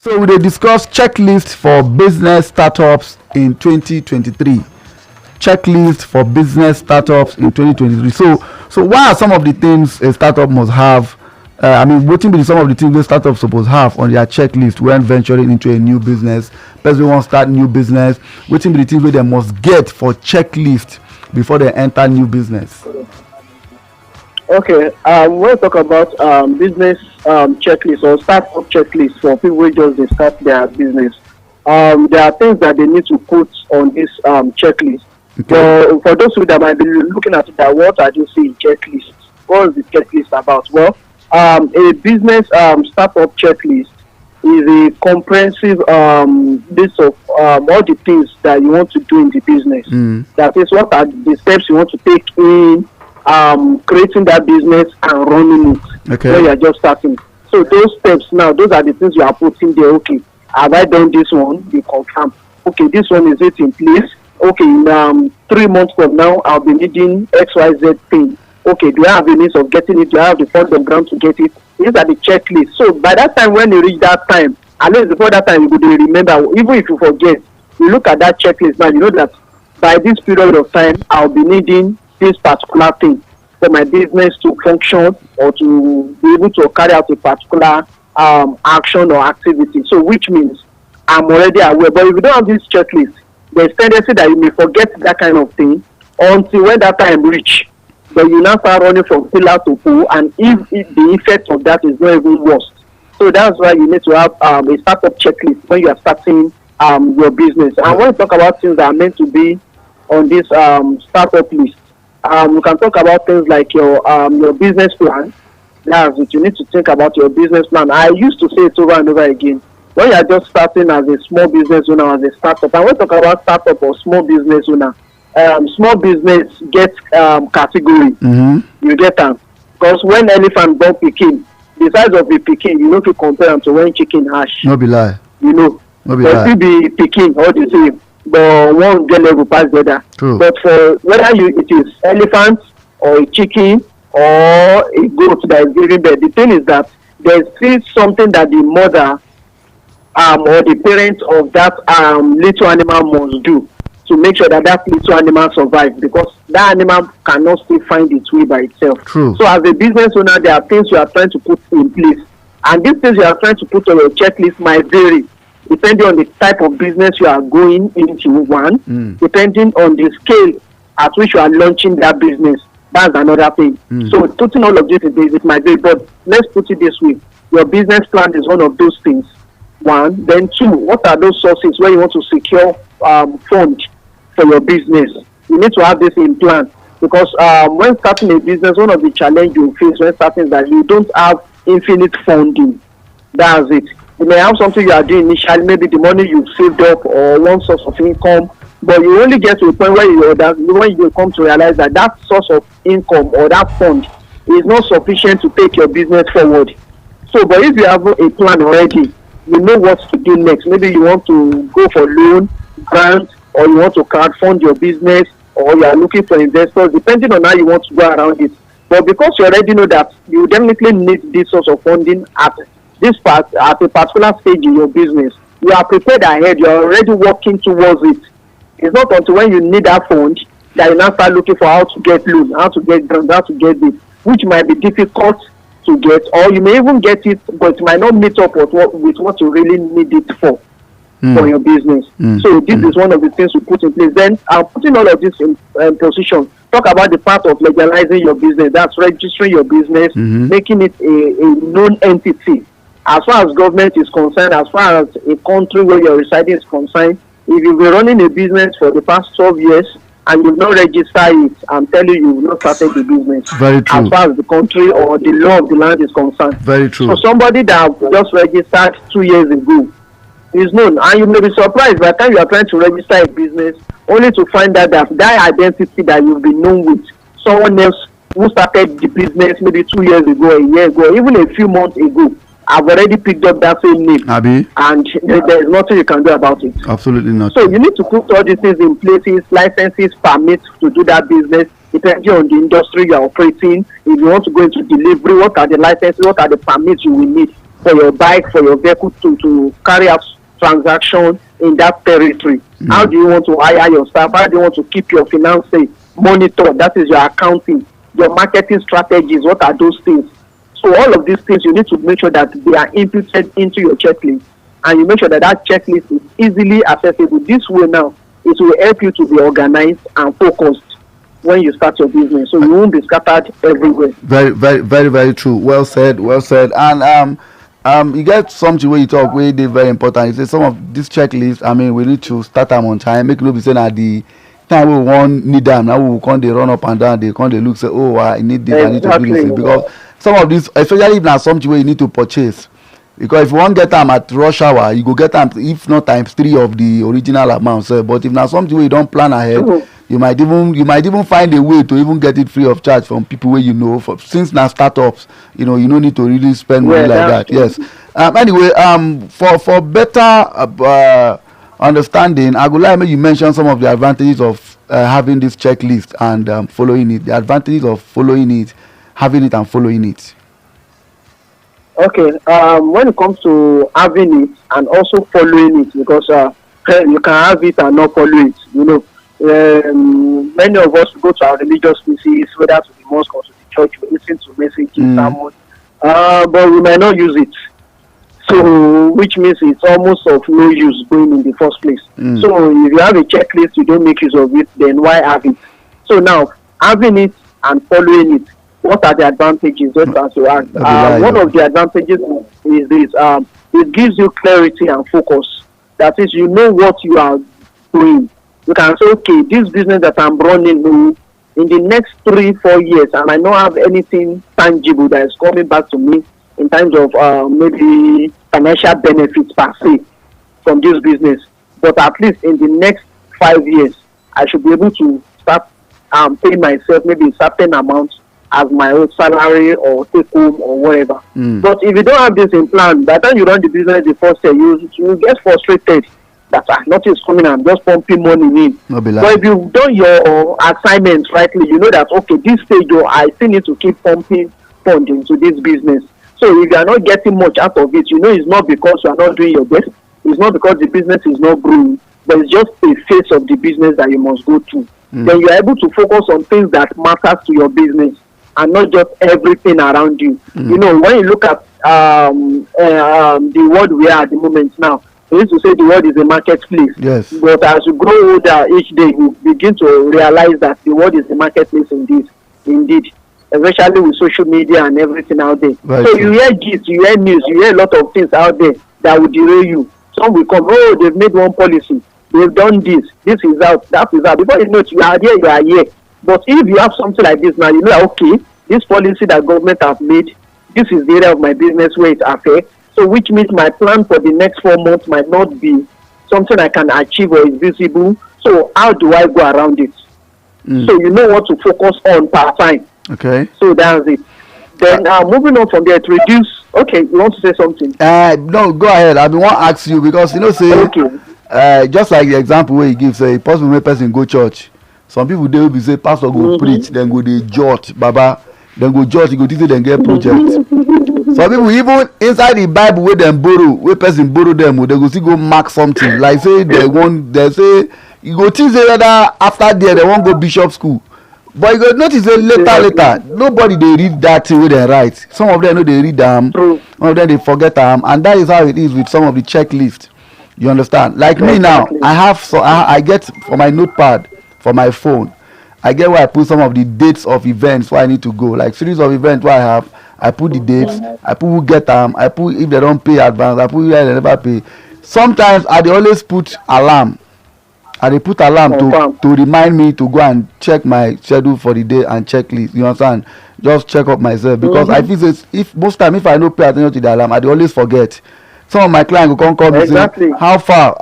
So we dey discuss checklist for business startups in 2023. Checklist for business startups in 2023. So what are some of the things a startup must have? Wetin be some of the things wey startups suppose have on their checklist when venturing into a new business? Person wey wan start new business, wetin be the things wey dem must get for checklist before they enter new business? Okay, when we talk about business checklist or startup checklist for people who just dey start their business, there are things that they need to put on this checklist. Okay. For those who that might be looking at it, that what are you saying checklist? What is the checklist about? Well, a business startup checklist is a comprehensive list of all the things that you want to do in the business. That is, what are the steps you want to take in creating that business and running it. Okay. When you are just starting. So those steps now, those are the things you are putting there. Okay, have I done this one? You confirm. Okay, this one, is it in place? Okay, in 3 months from now, I'll be needing XYZ thing. Okay, do I have the means of getting it? Do I have the funds on ground to get it? These are the checklists. So by that time, when you reach that time, at least before that time, you could remember. Even if you forget, you look at that checklist now, you know that by this period of time, I'll be needing this particular thing for my business to function or to be able to carry out a particular action or activity. So which means I'm already aware. But if you don't have this checklist, there's tendency that you may forget that kind of thing until when that time reach. But you now start running from pillar to pole, and if the effect of that is not even worse. So that's why you need to have a startup checklist when you are starting your business. And when you talk about things that are meant to be on this startup list, you can talk about things like your business plan. That's it. You need to think about your business plan. I used to say it over and over again. When you are just starting as a small business owner, as a startup, and when we talk about startup or small business owner, small business gets category. You get them. Because when elephant born pikin, the size of the pikin, you know, to compare them to when chicken hash. No be lie. You know. No be lie. It be pikin, all the same. But one get level pass the other. True. But for whether it is elephant or a chicken or a goat that is giving birth, the thing is that there's still something that the mother or the parents of that little animal must do to make sure that that little animal survives, because that animal cannot still find its way by itself. True. So as a business owner, there are things you are trying to put in place, and these things you are trying to put on your checklist might vary depending on the type of business you are going into, one, depending on the scale at which you are launching that business. That's another thing. So putting all of this in place, it might be, but let's put it this way. Your business plan is one of those things. One. Then two, what are those sources where you want to secure fund for your business? You need to have this in plan, because when starting a business, one of the challenges you face when starting is that you don't have infinite funding. That's it. You may have something you are doing initially, maybe the money you've saved up or one source of income, but you only get to a point where you come to realize that that source of income or that fund is not sufficient to take your business forward. So, but if you have a plan already, you know what to do next. Maybe you want to go for loan, grant, or you want to crowdfund your business, or you are looking for investors, depending on how you want to go around it. But because you already know that you definitely need this source of funding at a particular stage in your business, you are prepared ahead. You are already working towards it. It's not until when you need that fund that you now start looking for how to get loan, how to get grant, how to get this, which might be difficult to get, or you may even get it, but it might not meet up with what you really need it for your business. So this is one of the things we put in place. Then putting all of this in position, talk about the part of legalizing your business. That's registering your business, making it a known entity. As far as government is concerned, as far as a country where you're residing is concerned, if you've been running a business for the past 12 years and you've not registered it, I'm telling you, you've not started the business. Very true. As far as the country or the law of the land is concerned. Very true. So somebody that just registered 2 years ago is known, and you may be surprised by the time you are trying to register a business, only to find out that identity that you've been known with, someone else who started the business maybe 2 years ago, a year ago, even a few months ago, I've already picked up that same name. Abi? And there's nothing you can do about it. Absolutely not. So you need to put all these things in places, licenses, permits to do that business, depending on the industry you're operating. If you want to go into delivery, what are the licenses, what are the permits you will need for your bike, for your vehicle to carry out transaction in that territory. How do you want to hire your staff? How do you want to keep your finances monitored? That is your accounting, your marketing strategies. What are those things? So all of these things, you need to make sure that they are inputted into your checklist, and you make sure that that checklist is easily accessible. This way now, it will help you to be organized and focused when you start your business, so you won't be scattered everywhere. Very true. Well said. And you get something where you talk where they very important. You say some of this checklist, I mean, we need to start them on time. Make no be saying at the time we want need them. Now we can't they run up and down. They can't they look say, oh, I need this. Exactly. I need to do this because some of this, especially if now something where you need to purchase. Because if you want get them at rush hour, you go get them if not times 3 of the original amount. So, but if now something where you don't plan ahead, you might even find a way to even get it free of charge from people where you know. Since now startups, you no need to really spend money like that. True. Yes. Anyway, for better understanding, I would like maybe you mention some of the advantages of having this checklist and following it. The advantages of following it, having it, and following it. Okay. When it comes to having it and also following it, because you can have it and not follow it. Many of us go to our religious places, whether to the mosque or to the church, we listen to messages, sermons, but we might not use it. So, which means it's almost of no use going in the first place. So, if you have a checklist, you don't make use of it, then why have it? So now, having it and following it, what are the advantages? Just as you asked. One of the advantages is this: it gives you clarity and focus. That is, you know what you are doing. You can say, okay, this business that I'm running in the next 3-4 years, and I don't have anything tangible that is coming back to me in terms of maybe financial benefits per se from this business. But at least in the next 5 years, I should be able to start paying myself maybe a certain amount as my own salary or take home or whatever. But if you don't have this in plan, by the time you run the business the first year, you get frustrated that nothing is coming, I'm just pumping money in. But if you've done your assignments rightly, you know that, okay, this stage, I still need to keep pumping funds into this business. So if you are not getting much out of it, it's not because you are not doing your best. It's not because the business is not growing, but it's just a phase of the business that you must go through. Then you are able to focus on things that matters to your business and not just everything around you. When you look at the world we are at the moment now, we used to say the world is a marketplace. Yes. But as you grow older each day, you begin to realize that the world is a marketplace indeed. Especially with social media and everything out there. Right. So you hear gist, you hear news, you hear a lot of things out there that will derail you. Some will come, they've made one policy, they've done this is out, that is out. Before you know it, you are here. But if you have something like this now, you know, okay, this policy that government have made, this is the area of my business where it affects. So which means my plan for the next 4 months might not be something I can achieve or is visible. So how do I go around it? So you know what to focus on per time. Okay. So that's it. Then moving on from there to reduce. Okay, you want to say something? No, go ahead. I want to ask you because just like the example where you give, say possible make person go church. Some people they will be say pastor go preach, then go they judge, baba, then go judge, you go teach them get project. Some people even inside the Bible where them borrow, where person borrow them, they go still go mark something. Like say they say you go teach them whether after there they won't go bishop school. But you go notice later nobody they read that thing where they write. Some of them know they read them, some of them they forget them, and that is how it is with some of the checklist. You understand? Like me now, I get for my notepad for my phone, I get where I put some of the dates of events where I need to go, like series of events where I have. I put the dates, I put who get them, I put if they don't pay advance, I put if they never pay. Sometimes I dey always put alarm. I dey put alarm to remind me to go and check my schedule for the day and checklist. You understand? Just check up myself because I feel say if most time if I no pay attention to the alarm, I dey always forget. Some of my clients go come call me say how far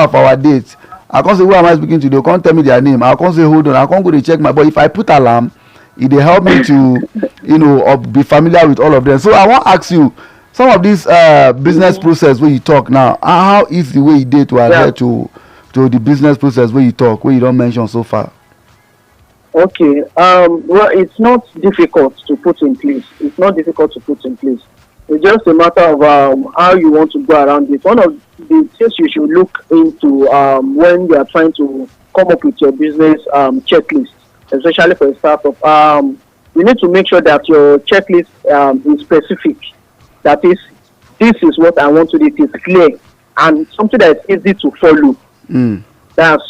for our date. I come say who am I speaking to? They come tell me their name. I come say hold on. I come go dey check my. But if I put alarm, it dey help me to be familiar with all of them. So I wan ask you some of this business process wey you talk now. How is the way you dey to adhere to the business process where you talk, where you don't mention so far? Okay. Well, it's not difficult to put in place. It's just a matter of how you want to go around it. One of the things you should look into when you are trying to come up with your business checklist, especially for a startup, you need to make sure that your checklist is specific. That is, this is what I want to do. It is clear and something that is easy to follow. Mm. That's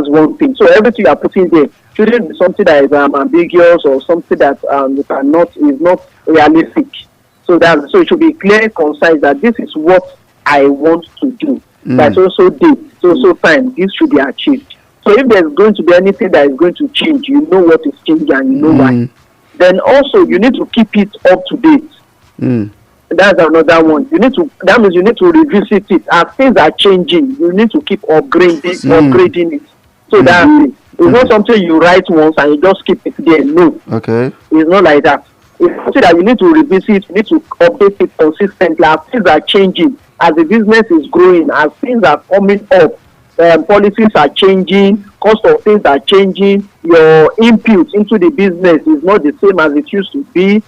one thing. So everything you are putting there shouldn't be something that is ambiguous or something that is not realistic. So it should be clear, concise that this is what I want to do. That's also date, so time. This should be achieved. So if there's going to be anything that is going to change, you know what is changing and you know why. Then also you need to keep it up to date. That's another one. That means you need to revisit it as things are changing. You need to keep upgrading it. So that's it. It's not something you write once and you just keep it there. No. Okay. It's not like that. It's something that you need to revisit. You need to update it consistently as things are changing, as the business is growing, as things are coming up. Policies are changing, cost of things are changing. Your input into the business is not the same as it used to be.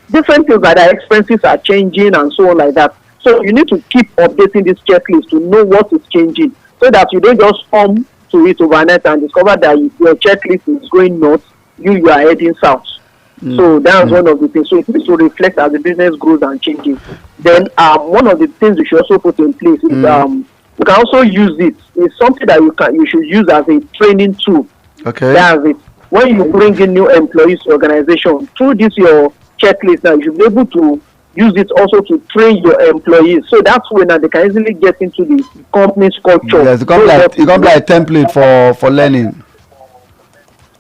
Different things like that, expenses are changing and so on like that. So you need to keep updating this checklist to know what is changing, so that you don't just come to it overnight and discover that your checklist is going north, you are heading south. So that's one of the things. So it needs to reflect as the business grows and changes. Then one of the things you should also put in place is you can also use it. It's something that you should use as a training tool. Okay. That's it. When you bring in new employees to organization, through this your checklist, now you should be able to use it also to train your employees. So that's when they can easily get into the company's culture. Yes, it comes like a template for learning.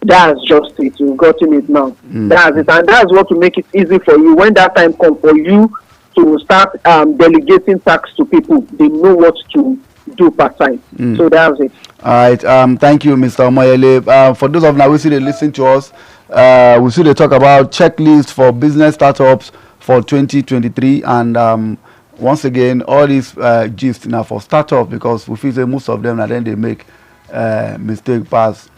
That's just it. You've gotten it now. That's it, and that's what will make it easy for you when that time comes for you to start delegating tasks to people. They know what to do part time. So that's it. All right. Thank you, Mr. Omoyele. For those of now who see they listen to us, we see they talk about checklist for business startups for 2023, and once again, all these gist now for startups, because we feel say most of them and then they make mistake pass